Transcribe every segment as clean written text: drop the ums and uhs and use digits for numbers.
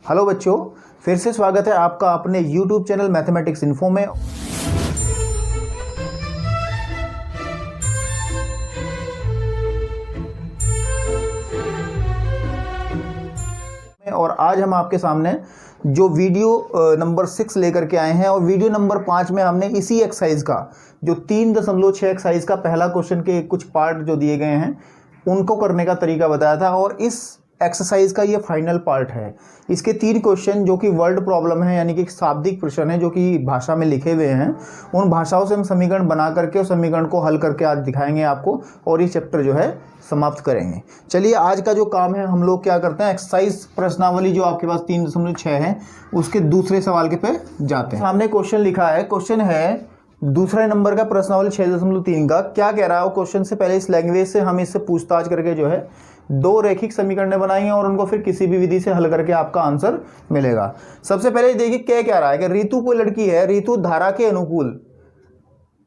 Hello बच्चों, फिर से स्वागत है आपका अपने YouTube चैनल मैथमेटिक्स इन्फो में। और आज हम आपके सामने जो वीडियो नंबर 6 लेकर के आए हैं और वीडियो नंबर 5 में हमने इसी एक्सरसाइज का जो 3.6 एक्सरसाइज का पहला क्वेश्चन के कुछ पार्ट जो दिए गए हैं उनको करने का तरीका बताया था और इस एक्सरसाइज का ये फाइनल पार्ट है। इसके 3 क्वेश्चन जो कि वर्ड प्रॉब्लम है यानी कि शाब्दिक प्रश्न है जो कि भाषा में लिखे हुए हैं, उन भाषाओं से हम समीकरण बना करके उस समीकरण को हल करके आज दिखाएंगे आपको और ये चैप्टर जो है समाप्त करेंगे। चलिए आज का जो काम है हम लोग क्या करते हैं, एक्सरसाइज प्रश्नावली जो आपके पास 3.6 है उसके दूसरे सवाल के पे जाते हैं। सामने क्वेश्चन लिखा है, क्वेश्चन है दूसरे नंबर का प्रश्नावली 6.3 का। क्या कह रहा है वो क्वेश्चन से पहले इस लैंग्वेज से हम इससे पूछताछ करके जो है 2 रैखिक समीकरण बनाएंगे और उनको फिर किसी भी विधि से हल करके आपका आंसर मिलेगा। सबसे पहले देखिए क्या कह रहा है कि ऋतु कोई लड़की है, ऋतु धारा के अनुकूल,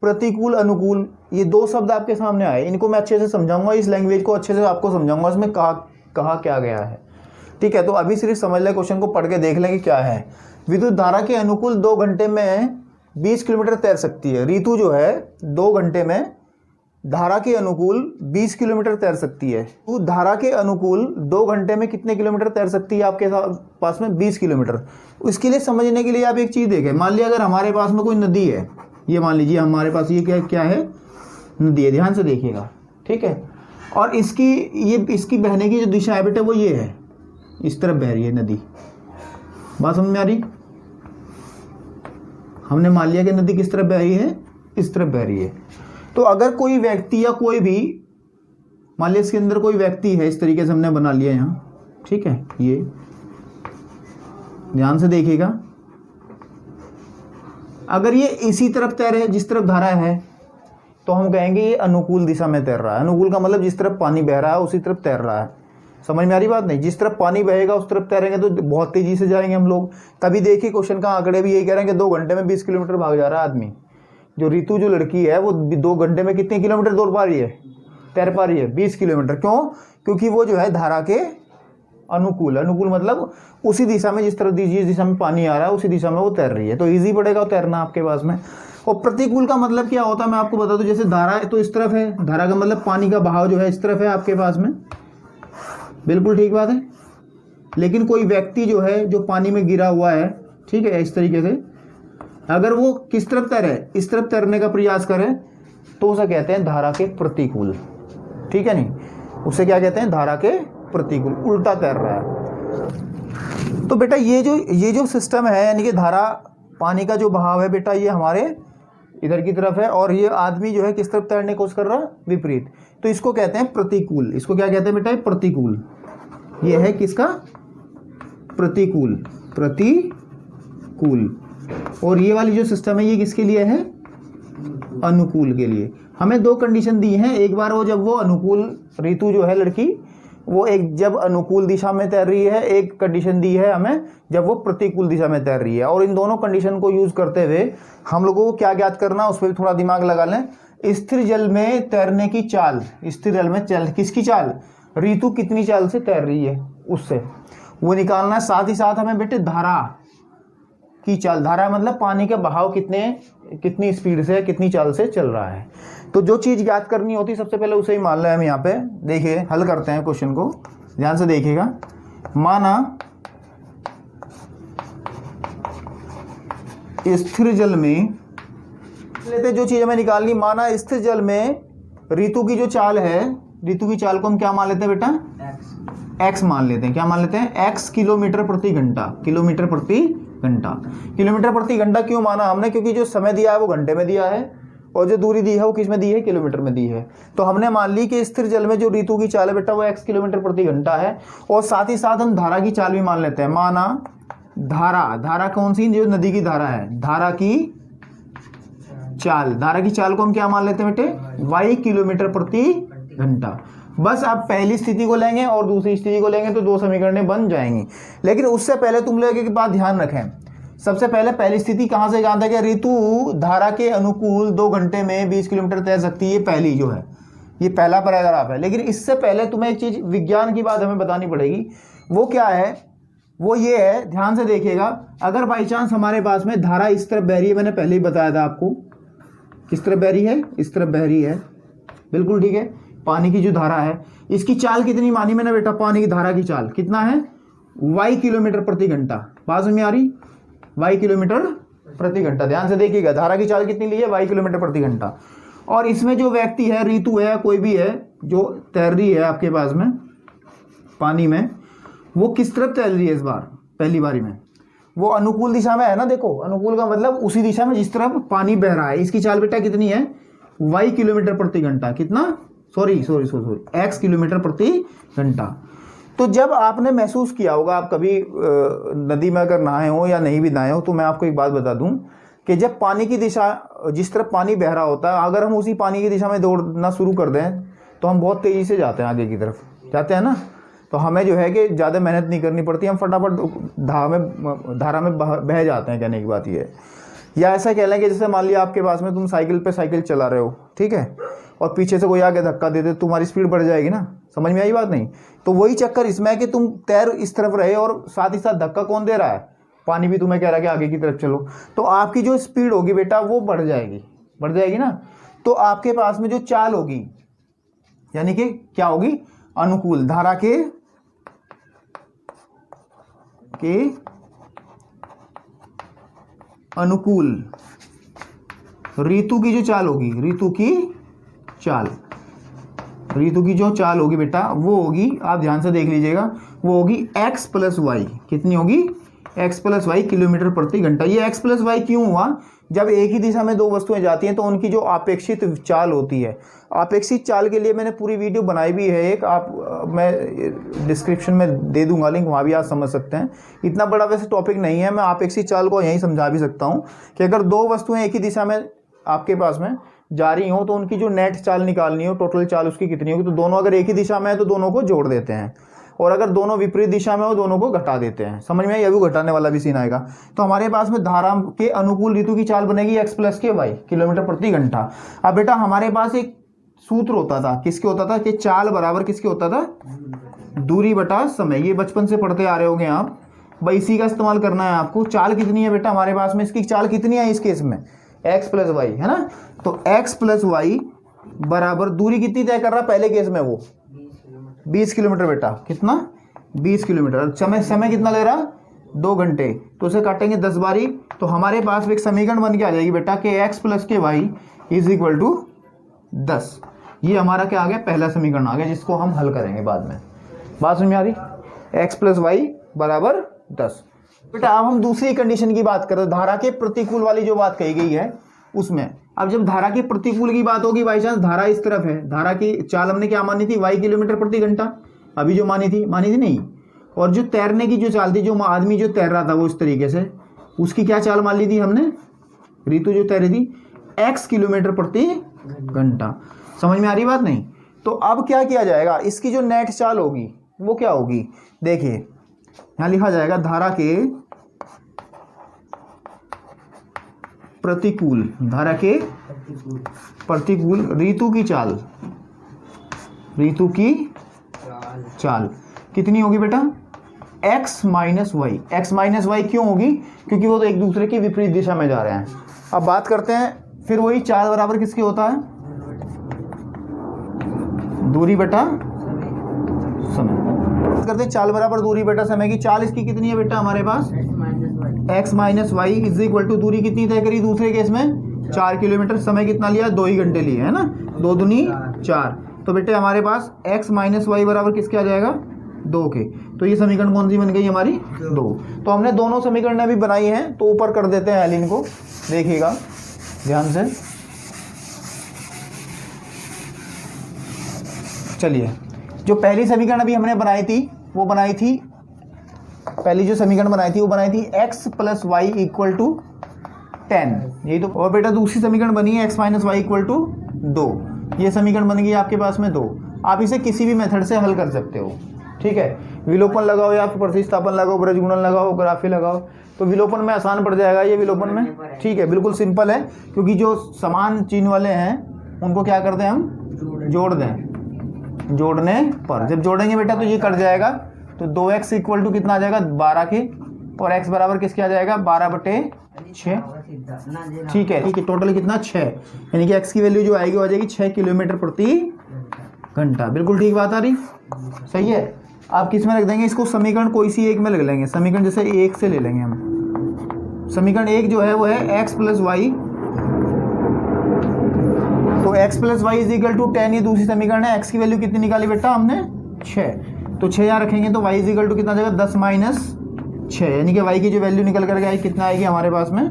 प्रतिकूल, अनुकूल, ये 2 शब्द आपके सामने आए, इनको मैं अच्छे से समझाऊंगा, इस लैंग्वेज को अच्छे से आपको समझाऊंगा इसमें कहा क्या गया है। ठीक है, तो अभी सिर्फ समझ लें, क्वेश्चन को पढ़ के देख लें कि क्या है। विद्युत धारा के अनुकूल 2 घंटे में 20 किलोमीटर तैर सकती है। ऋतु जो है 2 घंटे में धारा के अनुकूल 20 किलोमीटर तैर सकती है। तो धारा के अनुकूल 2 घंटे में कितने किलोमीटर तैर सकती है आपके पास में? 20 किलोमीटर। इसके लिए समझने के लिए आप एक चीज़ देखें, मान लिया अगर हमारे पास में कोई नदी है, ये मान लीजिए हमारे पास ये क्या है, नदी है, ध्यान से देखिएगा। ठीक है, और इसकी बहने की जो दिशा है बेटा वो ये है, इस तरफ बह रही है नदी। बात समझ में आ रही? हमने मान लिया कि नदी किस तरफ बह रही है, इस तरफ बह रही है। तो अगर कोई व्यक्ति या कोई भी, मान लिया इसके अंदर कोई व्यक्ति है, इस तरीके से हमने बना लिया यहाँ, ठीक है, ये ध्यान से देखिएगा। अगर ये इसी तरफ तैरे जिस तरफ धारा है तो हम कहेंगे ये अनुकूल दिशा में तैर रहा है। अनुकूल का मतलब जिस तरफ पानी बह रहा है उसी तरफ तैर रहा है। समझ में आ रही बात? नहीं, जिस तरफ पानी बहेगा उस तरफ तैरेंगे तो बहुत तेजी से जाएंगे हम लोग। तभी देखिए क्वेश्चन का आंकड़े भी यही कह रहे हैं कि 2 घंटे में 20 किलोमीटर भाग जा रहा है आदमी। जो ऋतु जो लड़की है वो 2 घंटे में कितने किलोमीटर दौड़ पा रही है, तैर पा रही है? 20 किलोमीटर। क्यों? क्योंकि वो जो है धारा के अनुकूल, अनुकूल मतलब उसी दिशा में, जिस दिशा में पानी आ रहा है उसी दिशा में वो तैर रही है, तो ईजी पड़ेगा तैरना आपके पास में। और प्रतिकूल का मतलब क्या होता है मैं आपको बता दूं, जैसे धारा है तो इस तरफ है, धारा का मतलब पानी का बहाव जो है इस तरफ है आपके पास में, बिल्कुल ठीक बात है। लेकिन कोई व्यक्ति जो है जो पानी में गिरा हुआ है, ठीक है, इस तरीके से, अगर वो किस तरफ तैरे, इस तरफ तैरने का प्रयास करे तो उसे कहते हैं धारा के प्रतिकूल। ठीक है, नहीं, उसे क्या कहते हैं? धारा के प्रतिकूल, उल्टा तैर रहा है। तो बेटा ये जो सिस्टम है यानी कि धारा, पानी का जो बहाव है बेटा ये हमारे इधर की तरफ है और ये आदमी जो है किस तरफ तैरने की कोशिश कर रहा है? विपरीत। तो इसको कहते हैं प्रतिकूल। इसको क्या कहते हैं बेटा? प्रतिकूल। ये है किसका? प्रतिकूल, प्रतिकूल। और ये वाली जो सिस्टम है ये किसके लिए है? अनुकूल के लिए। हमें 2 कंडीशन दी हैं, एक बार वो जब वो अनुकूल, ऋतु जो है लड़की वो जब अनुकूल दिशा में तैर रही है, एक कंडीशन दी है हमें जब वो प्रतिकूल दिशा में तैर रही है। और इन दोनों कंडीशन को यूज करते हुए हम लोगों को क्या ज्ञात करना, उस पर भी थोड़ा दिमाग लगा लें। स्थिर जल में तैरने की चाल, स्थिर जल में किसकी चाल? ऋतु कितनी चाल से तैर रही है उससे वो निकालना है। साथ ही साथ हमें बेटे धारा की चाल, धारा मतलब पानी का बहाव कितनी स्पीड से, कितनी चाल से चल रहा है। तो जो चीज़ ज्ञात करनी होती सबसे पहले उसे ही मान लें हम यहाँ पे। देखिए हल करते हैं क्वेश्चन को, ध्यान से देखिएगा। माना स्थिर जल में लेते जो चीज़ हमें निकालनी, माना स्थिर जल में ऋतु की जो चाल है, ऋतु की चाल को हम क्या मान लेते हैं बेटा? x मान लेते हैं। क्या मान लेते हैं? x किलोमीटर प्रति घंटा। किलोमीटर प्रति घंटा, किलोमीटर प्रति घंटा क्यों माना हमने? क्योंकि जो समय दिया है वो घंटे में दिया है और जो दूरी दी है वो किस में दी है? किलोमीटर में दी है। तो हमने मान ली कि स्थिर जल में जो ऋतु की चाल है बेटा वो x किलोमीटर प्रति घंटा है। और साथ ही साथ हम धारा की चाल भी मान लेते हैं। माना धारा कौन सी? जो नदी की धारा है, धारा की चाल, धारा की चाल को हम क्या मान लेते हैं बेटे? y किलोमीटर प्रति घंटा। बस आप पहली स्थिति को लेंगे और दूसरी स्थिति को लेंगे तो 2 समीकरणें बन जाएंगी। लेकिन उससे पहले तुम लोग एक बात ध्यान रखें, सबसे पहले पहली स्थिति कहां से ज्ञात है कि ऋतु धारा के अनुकूल 2 घंटे में 20 किलोमीटर तैर सकती है। पहली जो है ये पहला पैराग्राफ है। लेकिन इससे पहले तुम्हें एक चीज विज्ञान की बात हमें बतानी पड़ेगी। वो क्या है वो ये है, ध्यान से देखिएगा, अगर बाई चांस हमारे पास में धारा इस तरफ बह रही है, मैंने पहले ही बताया था आपको किस तरफ बह रही है, इस तरफ बह रही है, बिल्कुल ठीक है। पानी की जो धारा है इसकी चाल कितनी मानी मैंने बेटा, पानी की धारा की चाल कितना है, y किलोमीटर प्रति घंटा। बात समझ में आ रही, y किलोमीटर प्रति घंटा। ध्यान से देखिएगा, धारा की चाल कितनी ली है, y किलोमीटर प्रति घंटा। और इसमें जो व्यक्ति है, ऋतु है, कोई भी है जो तैर रही है आपके पास में पानी में, वो किस तरफ तैर रही है इस बार, पहली बारी में वो अनुकूल दिशा में है ना। देखो अनुकूल का मतलब उसी दिशा में जिस तरफ पानी बह रहा है। इसकी चाल बेटा कितनी है, y किलोमीटर प्रति घंटा, कितना, सॉरी x किलोमीटर प्रति घंटा। तो जब आपने महसूस किया होगा, आप कभी नदी में अगर नहाए हो या नहीं भी नहाए हो, तो मैं आपको एक बात बता दूं कि जब पानी की दिशा, जिस तरफ पानी बह रहा होता है, अगर हम उसी पानी की दिशा में दौड़ना शुरू कर दें तो हम बहुत तेज़ी से जाते हैं, आगे की तरफ जाते हैं ना। तो हमें जो है कि ज़्यादा मेहनत नहीं करनी पड़ती, हम फटाफट धारा में बह जाते हैं, कहने की बात ये है। या ऐसा कह लें कि जैसे मान लिया आपके पास में तुम साइकिल चला रहे हो, ठीक है, और पीछे से कोई आगे धक्का दे दे, तुम्हारी स्पीड बढ़ जाएगी ना। समझ में आई बात नहीं? तो वही चक्कर इसमें है कि तुम तैर इस तरफ रहे और साथ ही साथ धक्का कौन दे रहा है, पानी भी तुम्हें कह रहा है कि आगे की तरफ चलो। तो आपकी जो स्पीड होगी बेटा वो बढ़ जाएगी ना। तो आपके पास में जो चाल होगी, यानी कि क्या होगी, अनुकूल, धारा के अनुकूल ऋतु की जो चाल होगी, ऋतु की जो चाल होगी बेटा वो होगी, आप ध्यान से देख लीजिएगा, वो होगी x प्लस वाई। कितनी होगी, x प्लस वाई किलोमीटर प्रति घंटा। ये x प्लस वाई क्यों हुआ, जब एक ही दिशा में दो वस्तुएं जाती हैं तो उनकी जो अपेक्षित चाल होती है, अपेक्षित चाल के लिए मैंने पूरी वीडियो बनाई भी है एक, मैं डिस्क्रिप्शन में दे दूंगा लिंक, वहाँ भी आप समझ सकते हैं। इतना बड़ा वैसे टॉपिक नहीं है, मैं अपेक्षित चाल को यहीं समझा भी सकता हूँ कि अगर दो वस्तुएं एक ही दिशा में आपके पास में जा रही हो तो उनकी जो नेट चाल निकालनी हो, टोटल चाल उसकी कितनी होगी। तो दोनों अगर एक ही दिशा में है तो दोनों को जोड़ देते हैं, और अगर दोनों विपरीत दिशा में हो दोनों को घटा देते हैं। समझ में आई, अभी घटाने वाला भी सीन आएगा। तो हमारे पास में धारा के अनुकूल ऋतु की चाल बनेगी x प्लस के वाई किलोमीटर प्रति घंटा। अब बेटा हमारे पास एक सूत्र होता था, किसके होता था, कि चाल बराबर किसके होता था, दूरी बटा समय। ये बचपन से पढ़ते आ रहे होंगे आप, भाई इसी का इस्तेमाल करना है आपको। चाल कितनी है बेटा हमारे पास में, इसकी चाल कितनी है इस केस में, x प्लस वाई है ना। तो x प्लस वाई बराबर दूरी कितनी तय कर रहा है पहले केस में, वो 20 किलोमीटर बेटा, कितना, 20 किलोमीटर। समय कितना ले रहा, 2 घंटे। तो उसे काटेंगे 10 बारी, तो हमारे पास एक समीकरण बन के आ जाएगी बेटा कि x प्लस के वाई इज इक्वल टू 10। ये हमारा क्या आ गया, पहला समीकरण आ गया, जिसको हम हल करेंगे बाद में। बात समझ में आ रही, x प्लस वाई बराबर 10। बेटा अब हम दूसरी कंडीशन की बात करें, धारा के प्रतिकूल वाली जो बात कही गई है उसमें। अब जब धारा के प्रतिकूल की बात होगी, बाई चांस धारा इस तरफ है, धारा की चाल हमने क्या मानी थी, y किलोमीटर प्रति घंटा, अभी जो मानी थी नहीं। और जो तैरने की जो चाल थी, जो आदमी जो तैर रहा था वो इस तरीके से, उसकी क्या चाल मान ली थी हमने, ऋतु जो तैर रही थी, x किलोमीटर प्रति घंटा। समझ में आ रही बात नहीं? तो अब क्या किया जाएगा, इसकी जो नेट चाल होगी वो क्या होगी, देखिए यहां लिखा जाएगा धारा के प्रतिकूल, धारा के प्रतिकूल ऋतु की चाल कितनी होगी बेटा, x minus Y. x minus Y क्यों होगी, क्योंकि वो तो एक दूसरे की विपरीत दिशा में जा रहे हैं। अब बात करते हैं फिर वही चाल बराबर किसके होता है, दूरी बटा समय। बात करते हैं चाल बराबर दूरी बटा समय की। चाल इसकी कितनी है बेटा हमारे पास, x minus Y is equal to दूरी कितनी तय करी दूसरे केस में, 4 किलोमीटर। समय कितना लिया, 2 ही घंटे लिए है ना, 2 दूनी 4। तो बेटे हमारे पास x माइनस वाई बराबर किसके आ जाएगा, 2 के। तो ये समीकरण कौन सी बन गई हमारी, 2। तो हमने दोनों समीकरण अभी बनाई हैं, तो ऊपर कर देते हैं एलिन को, देखिएगा ध्यान से। चलिए जो पहली समीकरण अभी हमने बनाई थी वो बनाई थी, पहली जो समीकरण बनाई थी वो बनाई थी x plus Y equal to 10, यही तो। और बेटा दूसरी समीकरण बनी है x minus Y equal to 2। ये समीकरण बन गई आपके पास में 2। आप इसे किसी भी मेथड से हल कर सकते हो, ठीक है। विलोपन लगाओ या प्रतिस्थापन लगाओ, ब्रजगुणन लगाओ, ग्राफी लगाओ, तो विलोपन में आसान पड़ जाएगा ये, विलोपन में ठीक है, बिल्कुल सिंपल है। क्योंकि जो समान चिन्ह वाले हैं उनको क्या करते हैं हम, जोड़ दें, जोड़ने पर जब जोड़ेंगे बेटा तो ये कट जाएगा तो 2x इक्वल टू कितना आ जाएगा 12 के, और x बराबर किसके आ जाएगा 12/6। ठीक है, टोटल कितना 6, यानी कि x की वैल्यू जो आएगी वो आ जाएगी 6 किलोमीटर प्रति घंटा। बिल्कुल ठीक बात आ रही, सही है। आप किस में रख देंगे इसको, समीकरण कोई सी एक में रख लेंगे, समीकरण जैसे 1 से ले लेंगे हम। समीकरण 1 जो है वो है x प्लस वाई, तो x plus Y is equal to 10, ये दूसरी समीकरण है। x की वैल्यू कितनी निकाली बेटा हमने 6, तो 6 यहाँ रखेंगे तो y इज इक्वल टू कितना आ जाएगा 10 - 6, यानी कि y की जो वैल्यू निकल कर आएगी कितना आएगी हमारे पास में,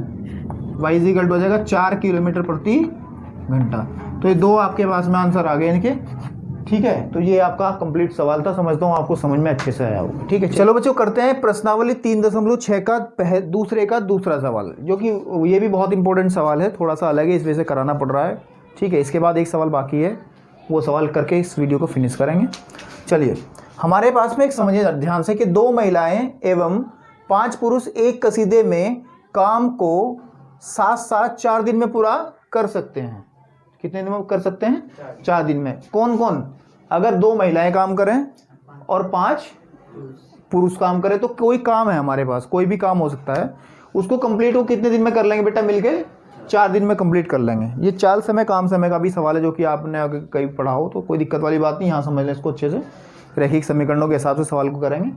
y इज इक्वल टू हो जाएगा 4 किलोमीटर प्रति घंटा। तो ये दो आपके पास में आंसर आ गए इनके। ठीक है, तो ये आपका कंप्लीट सवाल था, समझता हूँ आपको समझ में अच्छे से आया होगा। ठीक है, चलो बच्चों करते हैं प्रश्नावली 3.6 का दूसरा सवाल, जो कि ये भी बहुत इंपॉर्टेंट सवाल है, थोड़ा सा अलग है, इस वजह से कराना पड़ रहा है। ठीक है, इसके बाद एक सवाल बाकी है, वो सवाल करके इस वीडियो को फिनिश करेंगे। चलिए, हमारे पास में एक समझिए ध्यान से कि 2 महिलाएं एवं 5 पुरुष एक कसीदे में काम को साथ साथ 4 दिन में पूरा कर सकते हैं। कितने दिन में कर सकते हैं? 4 दिन में। कौन कौन? अगर 2 महिलाएं काम करें और 5 पुरुष काम करें, तो कोई काम है हमारे पास, कोई भी काम हो सकता है, उसको कंप्लीट वो कितने दिन में कर लेंगे बेटा मिलके? 4 दिन में कंप्लीट कर लेंगे। ये चाल समय काम समय का भी सवाल है, जो कि आपने अगर कहीं पढ़ा हो तो कोई दिक्कत वाली बात नहीं, यहाँ समझ लें इसको अच्छे से। रैखिक समीकरणों के हिसाब से सवाल को करेंगे।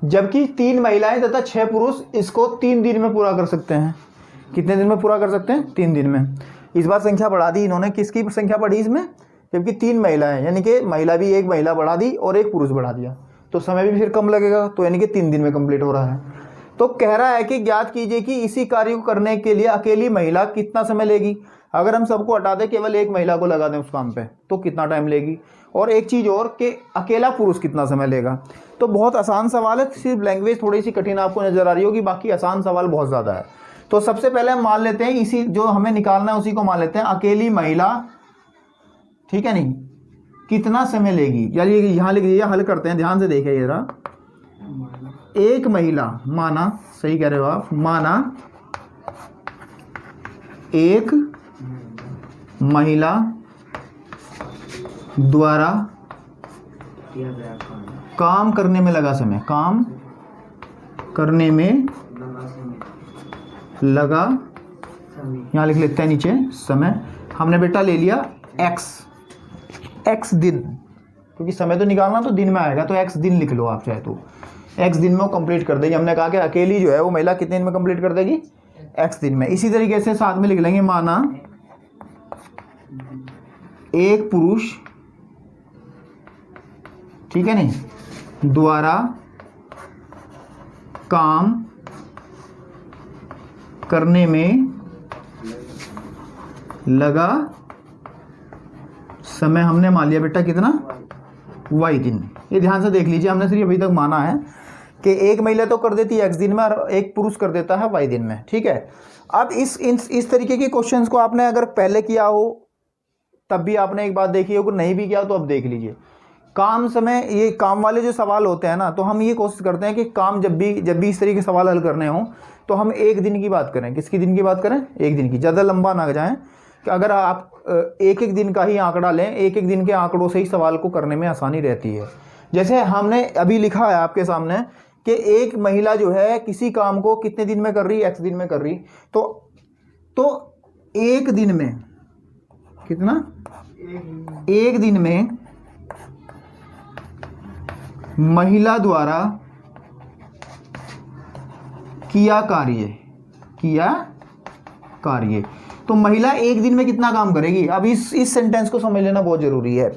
जबकि 3 महिलाएं तथा 6 पुरुष इसको 3 दिन में पूरा कर सकते हैं। कितने दिन में पूरा कर सकते हैं? 3 दिन में। इस बार संख्या बढ़ा दी इन्होंने, किसकी संख्या बढ़ी इसमें? जबकि 3 महिलाएं, यानी कि महिला भी एक महिला बढ़ा दी और एक पुरुष बढ़ा दिया, तो समय भी फिर कम लगेगा, तो यानी कि 3 दिन में कंप्लीट हो रहा है। तो कह रहा है कि ज्ञात कीजिए कि इसी कार्य को करने के लिए अकेली महिला कितना समय लेगी। अगर हम सबको हटा दें, केवल एक महिला को लगा दें उस काम पे, तो कितना टाइम लेगी। और एक चीज़ और कि अकेला पुरुष कितना समय लेगा। तो बहुत आसान सवाल है, सिर्फ लैंग्वेज थोड़ी सी कठिन आपको नजर आ रही होगी, बाकी आसान सवाल बहुत ज़्यादा है। तो सबसे पहले हम मान लेते हैं, इसी जो हमें निकालना है उसी को मान लेते हैं, अकेली महिला, ठीक है नहीं, कितना समय लेगी। यानी यहाँ लिख दीजिए, हल करते हैं, ध्यान से देखिए जरा। एक महिला, माना, सही कह रहे हो आप, माना एक महिला द्वारा काम करने में लगा समय, काम करने में लगा, यहाँ लिख लेते हैं नीचे समय। हमने बेटा ले लिया x दिन, क्योंकि समय तो निकालना तो दिन में आएगा, तो x दिन लिख लो आप चाहे तो। x दिन में वो कंप्लीट कर देगी। हमने कहा कि अकेली जो है वो महिला कितने दिन में कंप्लीट कर देगी? x दिन में। इसी तरीके से साथ में लिख लेंगे, माना एक पुरुष, ठीक है नहीं, द्वारा काम करने में लगा समय हमने मान लिया बेटा कितना? y दिन। ये ध्यान से देख लीजिए, हमने सिर्फ अभी तक माना है कि एक महिला तो कर देती है x दिन में और एक पुरुष कर देता है y दिन में। ठीक है, अब इस तरीके के क्वेश्चंस को आपने अगर पहले किया हो तब भी आपने एक बात देखी हो, अगर नहीं भी किया तो अब देख लीजिए। काम समय, ये काम वाले जो सवाल होते हैं ना, तो हम ये कोशिश करते हैं कि काम जब भी इस तरीके के सवाल हल करने हों तो हम 1 दिन की बात करें। किसकी दिन की बात करें? 1 दिन की। ज़्यादा लंबा ना जाएं, कि अगर आप एक दिन का ही आंकड़ा लें, एक दिन के आंकड़ों से ही सवाल को करने में आसानी रहती है। जैसे हमने अभी लिखा है आपके सामने कि एक महिला जो है किसी काम को कितने दिन में कर रही है? x दिन में कर रही। तो 1 दिन में कितना? 1 दिन में महिला द्वारा किया कार्य, तो महिला 1 दिन में कितना काम करेगी? अब इस सेंटेंस को समझ लेना बहुत जरूरी है।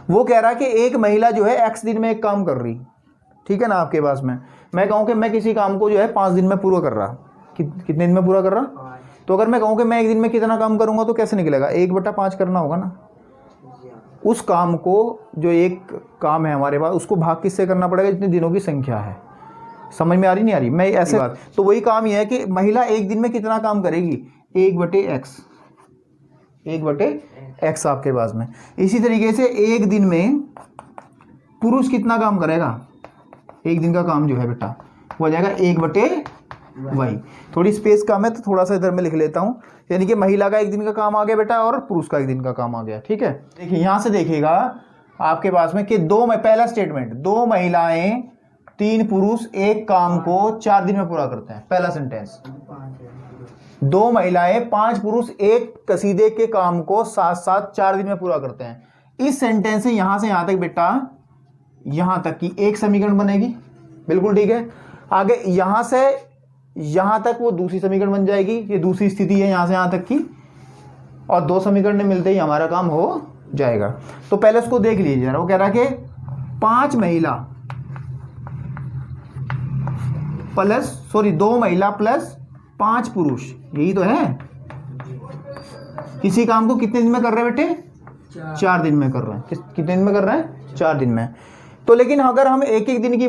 वो कह रहा है कि एक महिला जो है x दिन में एक काम कर रही, ठीक है ना। आपके पास में मैं कहूं कि मैं किसी काम को जो है 5 दिन में पूरा कर रहा, कितने दिन में पूरा कर रहा? तो अगर मैं कहूं कि मैं 1 दिन में कितना काम करूंगा, तो कैसे निकलेगा? 1/5 करना होगा ना। उस काम को, जो एक काम है हमारे पास, उसको भाग किससे करना पड़ेगा? जितने दिनों की संख्या है। समझ में आ रही नहीं आ रही? मैं ऐसे बात, तो वही काम ये है कि महिला 1 दिन में कितना काम करेगी? 1/x आपके पास में। इसी तरीके से 1 दिन में पुरुष कितना काम करेगा? 1 दिन का काम जो है बेटा वो हो जाएगा 1/y। थोड़ी स्पेस कम है तो थोड़ा सा इधर में लिख लेता हूँ, यानी कि महिला का 1 दिन का काम आ गया बेटा और पुरुष का 1 दिन का काम आ गया। ठीक है, देखिए यहाँ से देखिएगा आपके पास में कि पहला स्टेटमेंट, 2 महिलाएं 3 पुरुष एक काम को 4 दिन में पूरा करते हैं। पहला सेंटेंस। 2 महिलाएं 5 पुरुष एक कसीदे के काम को साथ साथ 4 दिन में पूरा करते हैं। इस सेंटेंस से यहां तक बेटा, यहां तक की एक समीकरण बनेगी, बिल्कुल ठीक है। आगे यहां से यहां तक वो दूसरी समीकरण बन जाएगी, ये दूसरी स्थिति है यहां से यहां तक की, और 2 समीकरण मिलते ही हमारा काम हो जाएगा। तो पहले उसको देख लीजिए जरा। वो कह रहा है कि 2 महिला प्लस 5 पुरुष, यही तो है। किसी काम को कितने दिन में कर रहे हैं बेटे? 4 दिन में कर रहे हैं। कितने दिन में कर रहे हैं? 4 दिन में। तो लेकिन अगर हम एक एक दिन की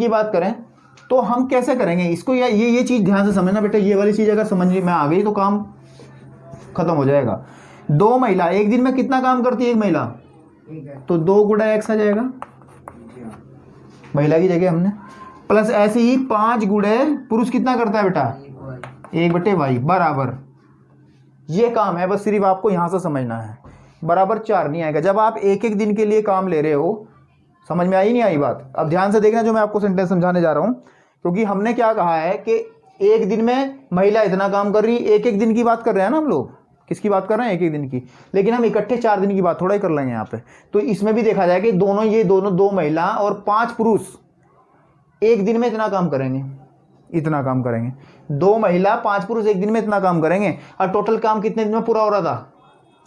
बात करें, तो हम कैसे करेंगे इसको? ये चीज ध्यान से समझना बेटा। ये वाली चीज अगर समझ में आ गई तो काम खत्म हो जाएगा। 2 महिला एक दिन में कितना काम करती है? एक महिला, तो 2 गुणा x आ जाएगा महिला की जगह हमने, प्लस ऐसे ही 5 गुणे पुरुष कितना करता है बेटा? 1/y बराबर, ये काम है, बस सिर्फ आपको यहां से समझना है। बराबर 4 नहीं आएगा। जब आप एक एक दिन के लिए काम ले रहे हो, समझ में आई नहीं आई बात? अब ध्यान से देखना जो मैं आपको सेंटेंस समझाने जा रहा हूं, क्योंकि हमने क्या कहा है कि एक दिन में महिला इतना काम कर रही, एक एक दिन की बात कर रहे हैं ना हम लोग। किसकी बात कर रहे हैं? एक एक दिन की। लेकिन हम इकट्ठे 4 दिन की बात थोड़ा ही कर लेंगे यहाँ पे। तो इसमें भी देखा जाए कि दोनों 2 महिला और 5 पुरुष एक दिन में इतना काम करेंगे, 2 महिला 5 पुरुष एक दिन में इतना काम करेंगे। और टोटल काम कितने दिन में पूरा हो रहा था?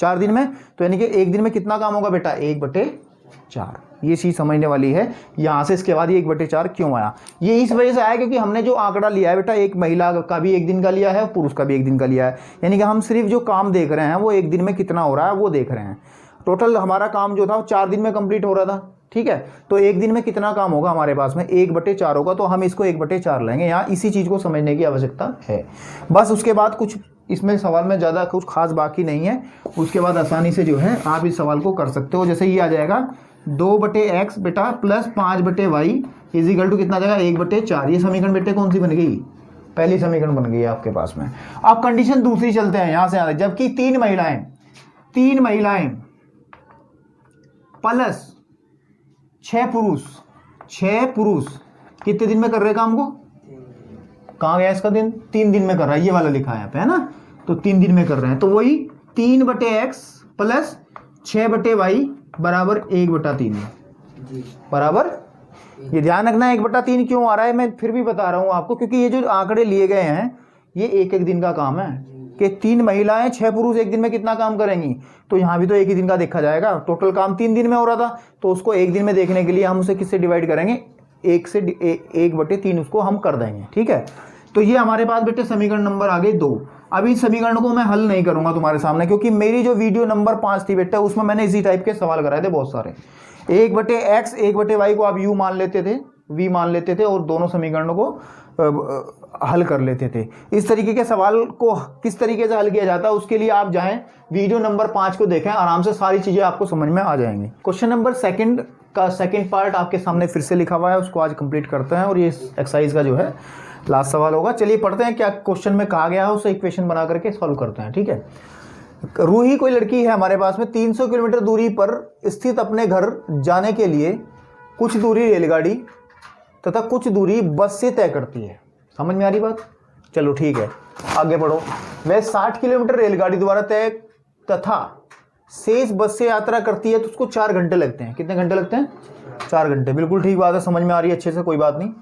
4 दिन में। तो यानी कि एक दिन में कितना काम होगा बेटा? 1/4। ये चीज समझने वाली है। यहां से इसके बाद ये 1/4 क्यों आया? ये इस वजह से आया क्योंकि हमने जो आंकड़ा लिया है बेटा, एक महिला का भी एक दिन का लिया है और पुरुष का भी एक दिन का लिया है। यानी कि हम सिर्फ जो काम देख रहे हैं वो एक दिन में कितना हो रहा है वो देख रहे हैं। टोटल हमारा काम जो था वो 4 दिन में कंप्लीट हो रहा था, ठीक है। तो एक दिन में कितना काम होगा हमारे पास में? 1/4 होगा। तो हम इसको 1/4 लेंगे। यहाँ इसी चीज को समझने की आवश्यकता है बस। उसके बाद कुछ इसमें सवाल में ज़्यादा कुछ खास बाकी नहीं है। उसके बाद आसानी से जो है आप इस सवाल को कर सकते हो। जैसे ये आ जाएगा 2/x बेटा प्लस 5/y इजिकल टू कितना आ जाएगा? 1/4। ये समीकरण बेटे कौन सी बन गई? पहली समीकरण बन गई है आपके पास में। अब कंडीशन दूसरी चलते हैं यहां से आगे। जबकि 3 महिलाएं प्लस 6 पुरुष कितने दिन में कर रहे काम को? कहाँ गया इसका दिन? 3 दिन में कर रहा है। ये वाला लिखा है यहाँ पे, है ना? तो 3 दिन में कर रहे हैं। तो वही 3/x प्लस 6/y बराबर 1/3 बराबर। ये ध्यान रखना 1/3 क्यों आ रहा है, मैं फिर भी बता रहा हूं आपको, क्योंकि ये जो आंकड़े लिए गए हैं ये एक एक दिन का काम है कि 3 महिलाएं 6 पुरुष एक दिन में कितना काम करेंगी। तो यहाँ भी तो एक ही दिन का देखा जाएगा। टोटल काम 3 दिन में हो रहा था, तो उसको एक दिन में देखने के लिए हम उसे किससे डिवाइड करेंगे? 1/3 उसको हम कर देंगे, ठीक है। तो ये हमारे पास बेटे समीकरण नंबर आ गए 2। अब इस समीकरण को मैं हल नहीं करूंगा तुम्हारे सामने, क्योंकि मेरी जो वीडियो नंबर 5 थी बेटा उसमें मैंने इसी टाइप के सवाल कराए थे बहुत सारे। 1/x 1/y को आप u मान लेते थे, v मान लेते थे और दोनों समीकरणों को हल कर लेते थे। इस तरीके के सवाल को किस तरीके से हल किया जाता है उसके लिए आप जाएं वीडियो नंबर 5 को देखें, आराम से सारी चीजें आपको समझ में आ जाएंगी। क्वेश्चन नंबर 2 का सेकंड पार्ट आपके सामने फिर से लिखा हुआ है, उसको आज कंप्लीट करते हैं और ये एक्सरसाइज का जो है लास्ट सवाल होगा। चलिए पढ़ते हैं क्या क्वेश्चन में कहा गया है, उसे इक्वेशन बना करके सॉल्व करते हैं, ठीक है। रूही कोई लड़की है हमारे पास में, 300 किलोमीटर दूरी पर स्थित अपने घर जाने के लिए कुछ दूरी रेलगाड़ी तथा कुछ दूरी बस से तय करती है। समझ में आ रही बात? चलो ठीक है, आगे बढ़ो। वह 60 किलोमीटर रेलगाड़ी द्वारा तय तथा शेष बस से यात्रा करती है तो उसको 4 घंटे लगते हैं। कितने घंटे लगते हैं? 4 घंटे। बिल्कुल ठीक बात है, समझ में आ रही है अच्छे से, कोई बात नहीं।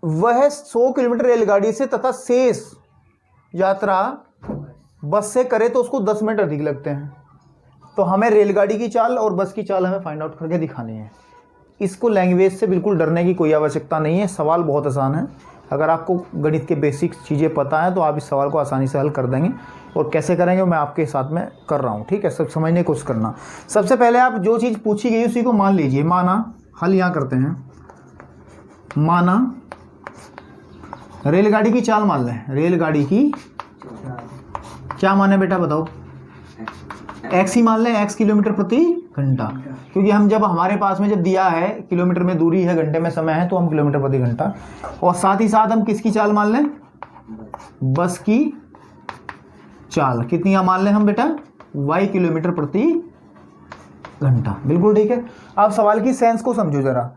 वह 100 किलोमीटर रेलगाड़ी से तथा शेष यात्रा बस से करे तो उसको 10 मिनट अधिक लगते हैं। तो हमें रेलगाड़ी की चाल और बस की चाल हमें फाइंड आउट करके दिखानी है। इसको लैंग्वेज से बिल्कुल डरने की कोई आवश्यकता नहीं है, सवाल बहुत आसान है। अगर आपको गणित के बेसिक चीज़ें पता है तो आप इस सवाल को आसानी से हल कर देंगे। और कैसे करेंगे मैं आपके साथ में कर रहा हूँ, ठीक है। सब समझने की कोशिश करना। सबसे पहले आप जो चीज़ पूछी गई उसी को मान लीजिए। माना, हल यहाँ करते हैं, माना रेलगाड़ी की चाल मान लें। रेलगाड़ी की क्या माने बेटा बताओ? x ही मान लें, x किलोमीटर प्रति घंटा, क्योंकि हम जब हमारे पास में जब दिया है किलोमीटर में दूरी है, घंटे में समय है, तो हम किलोमीटर प्रति घंटा। और साथ ही साथ हम किसकी चाल मान लें? बस की चाल। कितनी मान लें हम बेटा? y किलोमीटर प्रति घंटा। बिल्कुल ठीक है। अब सवाल की सेंस को समझो जरा,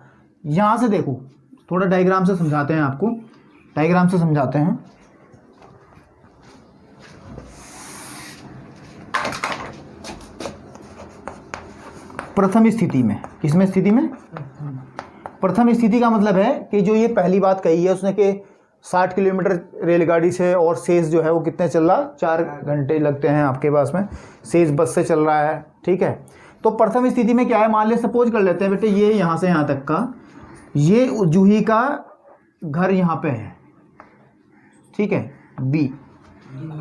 यहाँ से देखो, थोड़ा डायग्राम से समझाते हैं आपको, डायग्राम से समझाते हैं। प्रथम स्थिति में, किसमें स्थिति में? प्रथम स्थिति का मतलब है कि जो ये पहली बात कही है उसने कि 60 किलोमीटर रेलगाड़ी से और शेष जो है वो कितने चल रहा, 4 घंटे लगते हैं आपके पास में, शेष बस से चल रहा है। ठीक है, तो प्रथम स्थिति में क्या है, मान लिया सपोज कर लेते हैं बेटे, ये यहाँ से यहाँ तक का, ये जूही का घर यहाँ पे है, ठीक है, बी,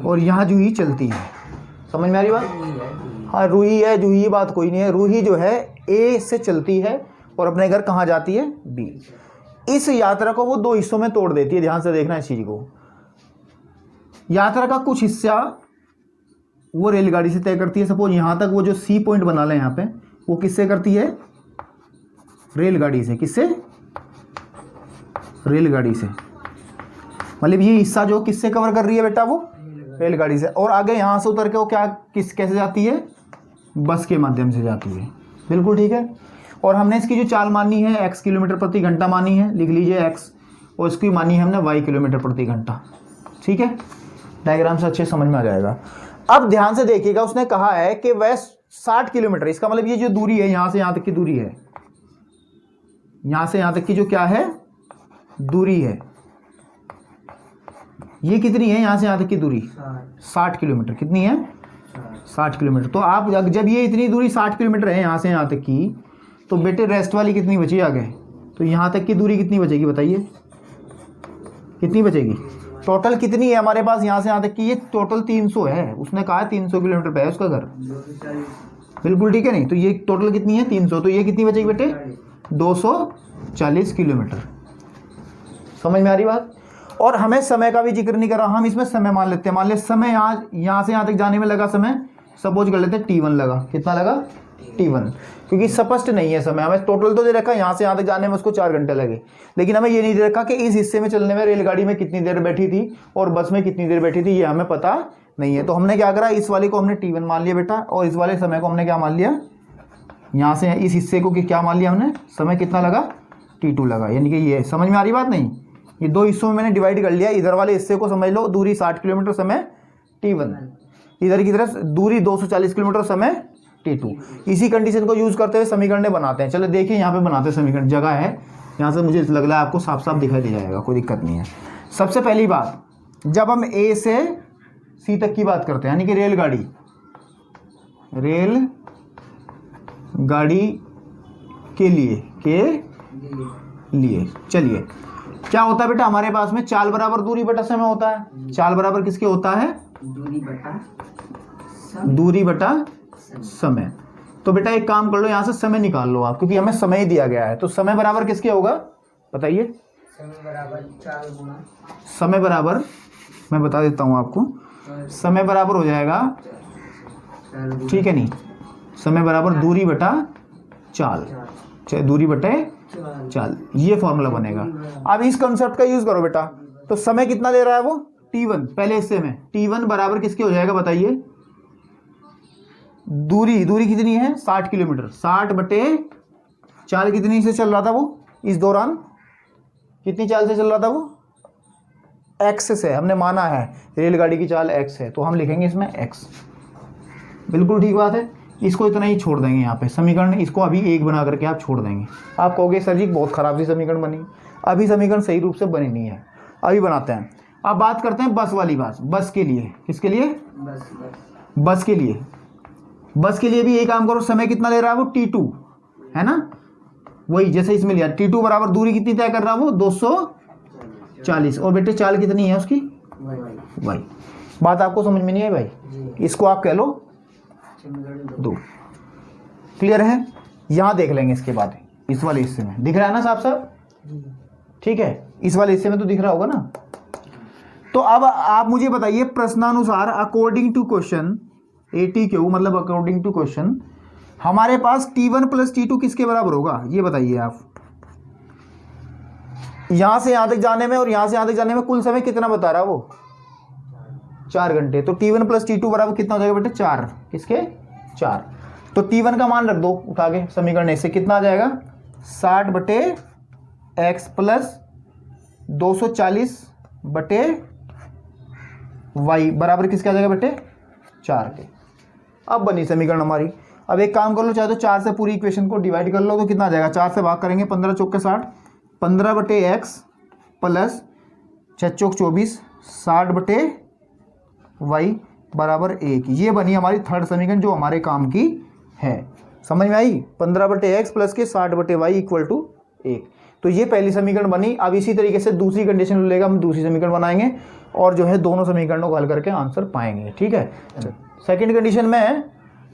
और यहाँ जूही चलती है। समझ में आ रही बात? हाँ, रूही है, जूही, ये बात कोई नहीं है। रूही जो है ए से चलती है और अपने घर कहाँ जाती है, बी। इस यात्रा को वो 2 हिस्सों में तोड़ देती है, ध्यान से देखना इस चीज को। यात्रा का कुछ हिस्सा वो रेलगाड़ी से तय करती है। सपोज यहाँ तक वो जो सी पॉइंट बना लें यहाँ पे, वो किससे करती है, रेलगाड़ी से। किससे? रेलगाड़ी से। मतलब ये हिस्सा जो किससे कवर कर रही है बेटा, वो रेलगाड़ी से। और आगे यहाँ से उतर के वो क्या कैसे जाती है, बस के माध्यम से जाती है। बिल्कुल ठीक है। और हमने इसकी जो चाल मानी है x किलोमीटर प्रति घंटा मानी है, लिख लीजिए x, और इसकी मानी है हमने y किलोमीटर प्रति घंटा। ठीक है, डायग्राम से अच्छे समझ में आ जाएगा। अब ध्यान से देखिएगा, उसने कहा है कि वह 60 किलोमीटर, इसका मतलब ये जो दूरी है यहाँ से यहाँ तक की दूरी है, यहाँ से यहाँ तक की जो क्या है दूरी है, ये कितनी है, यहाँ से यहाँ तक की दूरी 60 किलोमीटर। कितनी है? 60 किलोमीटर। तो आप जब ये इतनी दूरी 60 किलोमीटर है यहाँ से यहाँ तक की, तो बेटे रेस्ट वाली कितनी बची आगे, तो यहाँ तक की दूरी कितनी बचेगी बताइए, कितनी बचेगी? टोटल कितनी है हमारे पास यहाँ से यहाँ तक की, ये टोटल 300 है। उसने कहा है 300 किलोमीटर पे है उसका घर। बिल्कुल ठीक है नहीं, तो ये टोटल कितनी है 300, तो ये कितनी बचेगी बेटे 240 किलोमीटर। समझ में आ रही बात? और हमें समय का भी जिक्र नहीं कर रहा, हम इसमें समय मान लेते हैं। मान लिया समय यहाँ से यहाँ तक जाने में लगा समय, सपोज कर लेते हैं T1 लगा। कितना लगा? T1, क्योंकि स्पष्ट नहीं है समय, हमें टोटल तो दे रखा है यहाँ से यहाँ तक जाने में उसको 4 घंटे लगे, लेकिन हमें ये नहीं दे रखा कि इस हिस्से में चलने में रेलगाड़ी में कितनी देर बैठी थी और बस में कितनी देर बैठी थी, ये हमें पता नहीं है। तो हमने क्या करा, इस वाले को हमने T1 मान लिया बेटा, और इस वाले समय को हमने क्या मान लिया, यहाँ से इस हिस्से को क्या मान लिया हमने, समय कितना लगा, T2 लगा। यानी कि ये समझ में आ रही बात नहीं, ये 2 हिस्सों में मैंने डिवाइड कर लिया। इधर वाले हिस्से को समझ लो दूरी 60 किलोमीटर, समय T1, इधर की तरफ दूरी 240 किलोमीटर, समय T2। इसी कंडीशन को यूज करते हुए समीकरण बनाते हैं। चलो देखिए यहाँ पे बनाते हैं समीकरण, जगह है यहाँ से, मुझे लग रहा है आपको साफ साफ दिखाई दे जाएगा, कोई दिक्कत नहीं है। सबसे पहली बात, जब हम A से C तक की बात करते हैं, यानी कि रेलगाड़ी के लिए चलिए क्या होता है बेटा, हमारे पास में चाल बराबर दूरी बटा समय होता है। चाल बराबर किसके होता है, दूरी बटा समय। तो बेटा एक काम कर लो, यहां से समय निकाल लो आप, क्योंकि हमें समय ही दिया गया है। तो समय बराबर किसके होगा बताइए, समय बराबर मैं बता देता हूं आपको, समय बराबर हो जाएगा, ठीक है नहीं, समय बराबर दूरी बटा चाल, दूरी बटे चाल, ये फॉर्मूला बनेगा। अब इस कंसेप्ट का यूज करो बेटा। तो समय कितना दे रहा है वो, T1, पहले हिस्से में T1 बराबर किसके हो जाएगा बताइए, दूरी कितनी है 60 किलोमीटर, 60 बटे चाल कितनी से चल रहा था वो, इस दौरान कितनी चाल से चल रहा था वो, x से, हमने माना है रेलगाड़ी की चाल x है, तो हम लिखेंगे इसमें x। बिल्कुल ठीक बात है। इसको इतना ही छोड़ देंगे यहाँ पे समीकरण, इसको अभी 1 बना करके आप छोड़ देंगे। आप कहोगे सर जी बहुत खराब सी समीकरण बनी, अभी समीकरण सही रूप से बनी नहीं है, अभी बनाते हैं। अब बात करते हैं बस वाली बात, बस के लिए, किसके लिए, बस के लिए। बस के लिए भी यही काम करो, समय कितना ले रहा है वो T2 है ना, वही जैसे इसमें लिया, T2 बराबर दूरी कितनी तय कर रहा है वो 240, और बेटे चाल कितनी है उसकी y। बात आपको समझ में नहीं है भाई, इसको आप कह लो 2। क्लियर है? यहां देख लेंगे इसके बाद, इस वाले हिस्से में दिख रहा है ना साहब साहब, ठीक है, इस वाले हिस्से में तो दिख रहा होगा ना। तो अब आप मुझे बताइए प्रश्नानुसार, अकॉर्डिंग टू क्वेश्चन ATQ, मतलब अकॉर्डिंग टू क्वेश्चन, हमारे पास T1 प्लस T2 किसके बराबर होगा, ये बताइए आप। यहां से यहां तक जाने में और यहां से यहां तक जाने में कुल समय कितना बता रहा है वो, 4 घंटे। तो T1 प्लस T2 बराबर कितना हो जाएगा बेटे 4, किसके 4। तो T1 का मान रख दो उठा के समीकरण से, कितना आ जाएगा 60/x प्लस 240/y बराबर किसके आ जाएगा बेटे 4 के। अब बनी समीकरण हमारी। अब एक काम कर लो, चाहे तो 4 से पूरी इक्वेशन को डिवाइड कर लो तो कितना आ जाएगा, 4 से भाग करेंगे 15 चौक के 60, 15/x प्लस 6 चौक 24, 60/y बराबर 1। ये बनी हमारी थर्ड समीकरण जो हमारे काम की है। समझ में आई, 15/x प्लस के 60/y इक्वल टू 1। तो ये पहली समीकरण बनी। अब इसी तरीके से दूसरी कंडीशन लेगा, हम दूसरी समीकरण बनाएंगे और जो है दोनों समीकरणों को हल करके आंसर पाएंगे। ठीक है, सेकंड कंडीशन में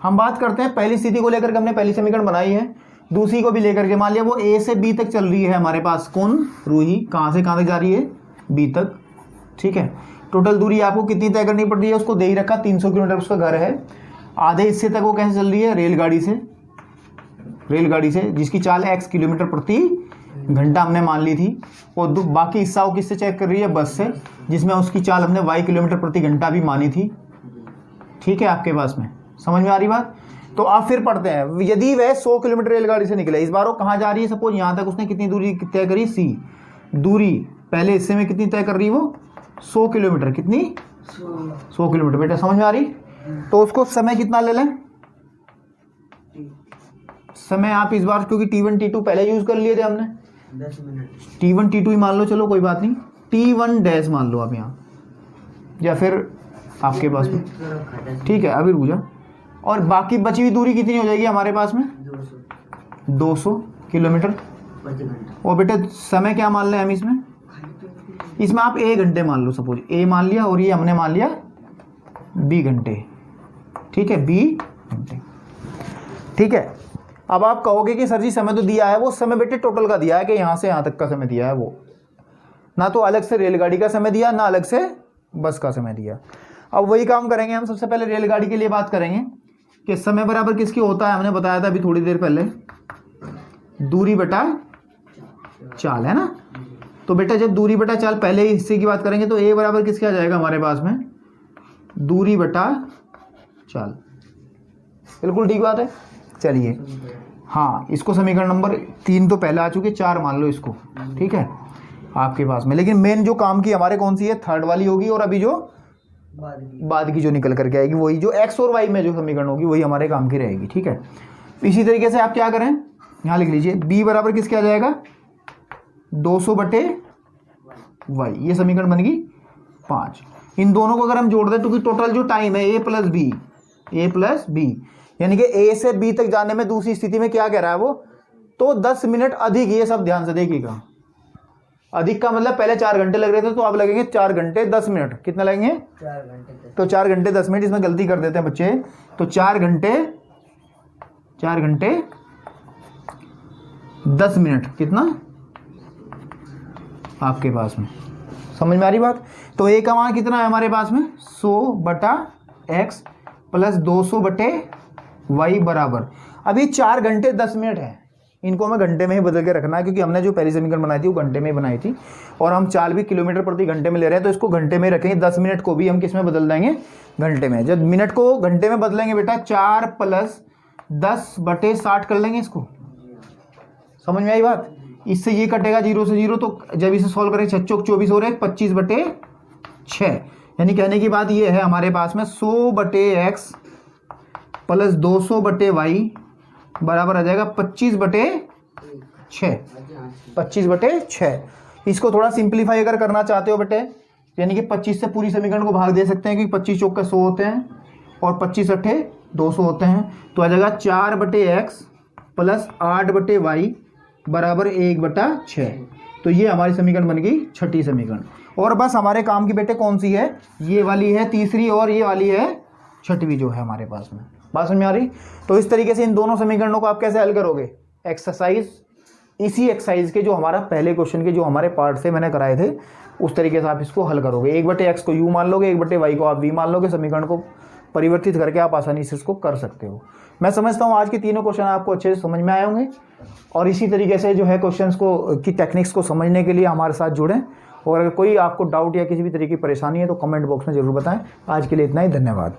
हम बात करते हैं पहली स्थिति को लेकर के, हमने पहली समीकरण बनाई है, दूसरी को भी लेकर के मान लिया वो ए से बी तक चल रही है हमारे पास। कौन, रूही, कहाँ से कहाँ तक जा रही है, बी तक। ठीक है, टोटल दूरी आपको कितनी तय करनी पड़ रही है, उसको दे ही रखा 300 किलोमीटर उसका घर है। आधे हिस्से तक वो कैसे चल रही है, रेलगाड़ी से, जिसकी चाल x किलोमीटर प्रति घंटा हमने मान ली थी। और बाकी हिस्सा वो किससे चेक कर रही है, बस से, जिसमें उसकी चाल हमने y किलोमीटर प्रति घंटा भी मानी थी। ठीक है, आपके पास में समझ में आ रही बात। तो आप फिर पढ़ते हैं, यदि वह 100 किलोमीटर रेलगाड़ी से निकले, इस बार वो कहाँ जा रही है, सपोज यहाँ तक उसने कितनी दूरी तय करी, c दूरी पहले हिस्से में कितनी तय कर रही है वो 100 किलोमीटर, कितनी 100 किलोमीटर। बेटा समझ में आ रही। तो उसको समय कितना ले लें, समय आप इस बार क्योंकि T1 T2 पहले यूज कर लिए थे हमने, 10 मिनट T1 T2 ही मान लो, चलो कोई बात नहीं, T1 डैश मान लो आप यहाँ, या फिर आपके पास में। ठीक है, अभी रुक जा। और बाकी बची हुई दूरी कितनी हो जाएगी हमारे पास में, 200 किलोमीटर। और बेटे समय क्या मान लें हम इसमें आप a घंटे मान लो, सपोज a मान लिया और ये हमने मान लिया b घंटे। ठीक है, b घंटे। ठीक है, अब आप कहोगे कि सर जी समय तो दिया है, वो समय बेटे टोटल का दिया है कि यहाँ से यहाँ तक का समय दिया है, वो ना तो अलग से रेलगाड़ी का समय दिया, ना अलग से बस का समय दिया। अब वही काम करेंगे हम, सबसे पहले रेलगाड़ी के लिए बात करेंगे कि समय बराबर किसकी होता है, हमने बताया था अभी थोड़ी देर पहले, दूरी बटा चाल, है ना। तो बेटा जब दूरी बटा चाल पहले ही हिस्से की बात करेंगे तो a बराबर किसके आ जाएगा हमारे पास में, दूरी बटा चाल। बिल्कुल ठीक बात है। चलिए, हाँ, इसको समीकरण नंबर 3 तो पहले आ चुके, 4 मान लो इसको। ठीक है, आपके पास में, लेकिन मेन जो काम की हमारे कौन सी है, थर्ड वाली होगी, और अभी जो बाद की जो निकल करके आएगी वही, जो x और y में जो समीकरण होगी वही हमारे काम की रहेगी। ठीक है, इसी तरीके से आप क्या करें, यहाँ लिख लीजिए b बराबर किसके आ जाएगा 200/y। ये समीकरण बन गई 5। इन दोनों को अगर हम जोड़ दें तो टोटल जो टाइम है a प्लस बी, यानी कि a से b तक जाने में दूसरी स्थिति में क्या कह रहा है वो, तो 10 मिनट अधिक। ये सब ध्यान से देखिएगा, अधिक का मतलब पहले 4 घंटे लग रहे थे तो अब लगेंगे 4 घंटे 10 मिनट। कितना लगेंगे, 4 घंटे। तो 4 घंटे 10 मिनट, इसमें गलती कर देते हैं बच्चे, तो 4 घंटे 10 मिनट कितना आपके पास में, समझ में आ रही बात। तो a का मान कितना है हमारे पास में 100/x प्लस 200/y बराबर, अभी 4 घंटे 10 मिनट है, इनको हमें घंटे में ही बदल के रखना है, क्योंकि हमने जो पहली समीकरण बनाई थी वो घंटे में ही बनाई थी, और हम चाल भी किलोमीटर प्रति घंटे में ले रहे हैं, तो इसको घंटे में रखेंगे। 10 मिनट को भी हम किस में बदल देंगे, घंटे में। जब मिनट को घंटे में बदलेंगे बेटा 4 + 10/60 कर लेंगे इसको, समझ में आई बात। इससे ये कटेगा 0 से 0, तो जब इसे सॉल्व करें 6 चौक 24 हो रहे हैं, 25/6, यानी कहने की बात ये है हमारे पास में 100/x प्लस 200/y बराबर आ जाएगा 25/6। 25/6। इसको थोड़ा सिंप्लीफाई अगर करना चाहते हो बेटे, यानी कि 25 से पूरी समीकरण को भाग दे सकते हैं, क्योंकि 25 चौक का 100 होते हैं और 25 अट्ठे 200 होते हैं, तो आ जाएगा 4/x प्लस 8/y बराबर 1/6। तो ये हमारी समीकरण बन गई छठी समीकरण। और बस हमारे काम की बेटे कौन सी है, ये वाली है तीसरी, और ये वाली है छठवीं जो है हमारे पास में। बात समझ में आ रही। तो इस तरीके से इन दोनों समीकरणों को आप कैसे हल करोगे, एक्सरसाइज, इसी एक्सरसाइज के जो हमारा पहले क्वेश्चन के जो हमारे पार्ट से मैंने कराए थे उस तरीके से आप इसको हल करोगे। 1/x को u मान लोगे, 1/y को आप v मान लोगे, समीकरण को परिवर्तित करके आप आसानी से इसको कर सकते हो। मैं समझता हूँ आज के तीनों क्वेश्चन आपको अच्छे से समझ में आए होंगे, और इसी तरीके से जो है क्वेश्चंस को की टेक्निक्स को समझने के लिए हमारे साथ जुड़ें, और अगर कोई आपको डाउट या किसी भी तरीके की परेशानी है तो कमेंट बॉक्स में ज़रूर बताएं। आज के लिए इतना ही, धन्यवाद।